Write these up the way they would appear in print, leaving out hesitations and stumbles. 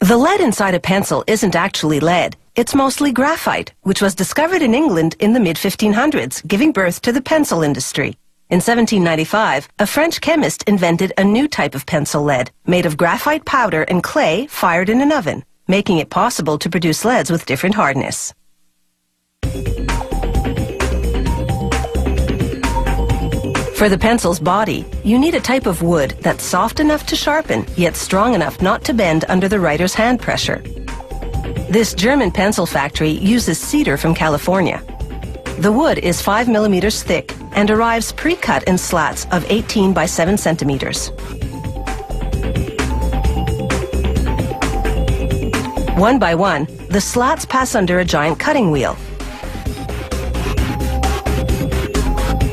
The lead inside a pencil isn't actually lead. It's mostly graphite, which was discovered in England in the mid-1500s, giving birth to the pencil industry. In 1795, a French chemist invented a new type of pencil lead, made of graphite powder and clay fired in an oven, making it possible to produce leads with different hardness. For the pencil's body, you need a type of wood that's soft enough to sharpen, yet strong enough not to bend under the writer's hand pressure. This German pencil factory uses cedar from California. The wood is 5 millimeters thick and arrives pre-cut in slats of 18 by 7 centimeters. One by one, the slats pass under a giant cutting wheel.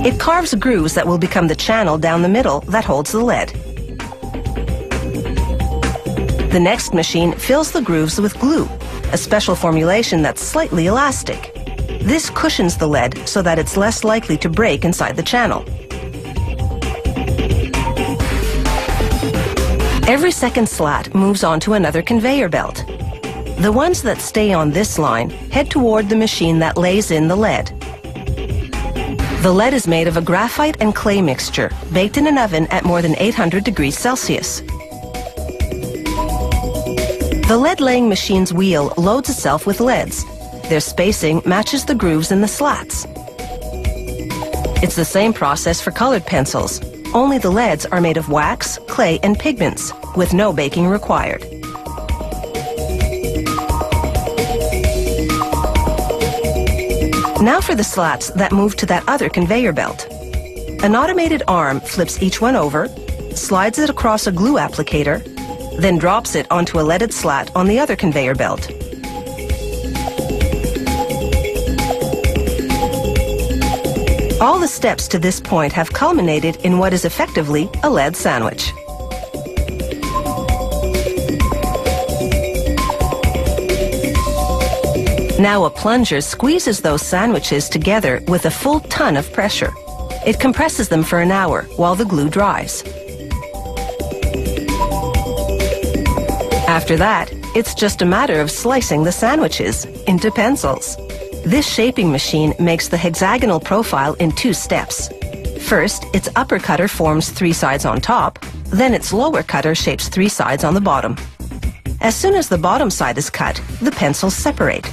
It carves grooves that will become the channel down the middle that holds the lead. The next machine fills the grooves with glue, a special formulation that's slightly elastic. This cushions the lead so that it's less likely to break inside the channel. Every second slat moves on to another conveyor belt. The ones that stay on this line head toward the machine that lays in the lead. The lead is made of a graphite and clay mixture, baked in an oven at more than 800 degrees Celsius. The lead-laying machine's wheel loads itself with leads. Their spacing matches the grooves in the slats. It's the same process for colored pencils, only the leads are made of wax, clay, and pigments, with no baking required. Now for the slats that move to that other conveyor belt. An automated arm flips each one over, slides it across a glue applicator, then drops it onto a leaded slat on the other conveyor belt. All the steps to this point have culminated in what is effectively a lead sandwich. Now a plunger squeezes those sandwiches together with a full ton of pressure. It compresses them for an hour while the glue dries. After that, it's just a matter of slicing the sandwiches into pencils. This shaping machine makes the hexagonal profile in 2 steps. First, its upper cutter forms 3 sides on top, then its lower cutter shapes 3 sides on the bottom. As soon as the bottom side is cut, the pencils separate.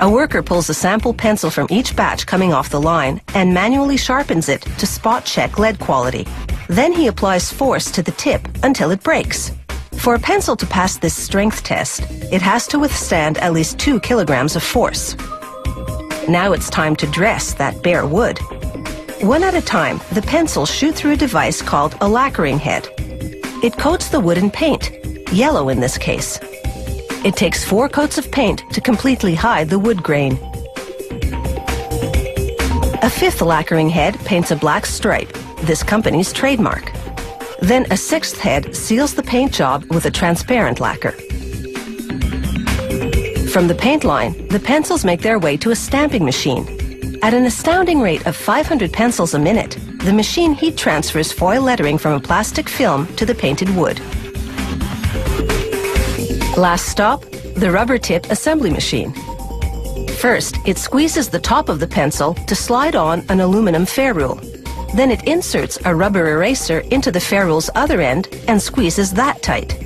A worker pulls a sample pencil from each batch coming off the line and manually sharpens it to spot check lead quality. Then he applies force to the tip until it breaks. For a pencil to pass this strength test, it has to withstand at least 2 kilograms of force. Now it's time to dress that bare wood. One at a time, the pencils shoot through a device called a lacquering head. It coats the wood in paint, yellow in this case. It takes 4 coats of paint to completely hide the wood grain. A 5th lacquering head paints a black stripe, this company's trademark. Then a 6th head seals the paint job with a transparent lacquer. From the paint line, the pencils make their way to a stamping machine. At an astounding rate of 500 pencils a minute, the machine heat transfers foil lettering from a plastic film to the painted wood. Last stop, the rubber tip assembly machine. First, it squeezes the top of the pencil to slide on an aluminum ferrule. Then it inserts a rubber eraser into the ferrule's other end and squeezes that tight.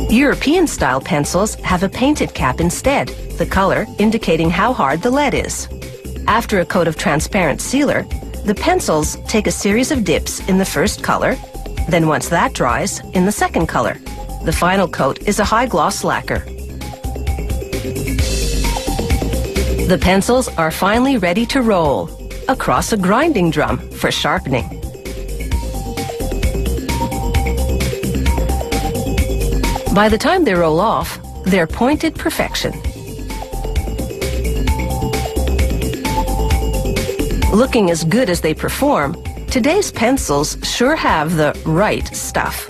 European-style pencils have a painted cap instead, the color indicating how hard the lead is. After a coat of transparent sealer, the pencils take a series of dips in the first color, then once that dries, in the second color. The final coat is a high-gloss lacquer. The pencils are finally ready to roll across a grinding drum for sharpening. By the time they roll off, they're pointed perfection. Looking as good as they perform, today's pencils sure have the right stuff.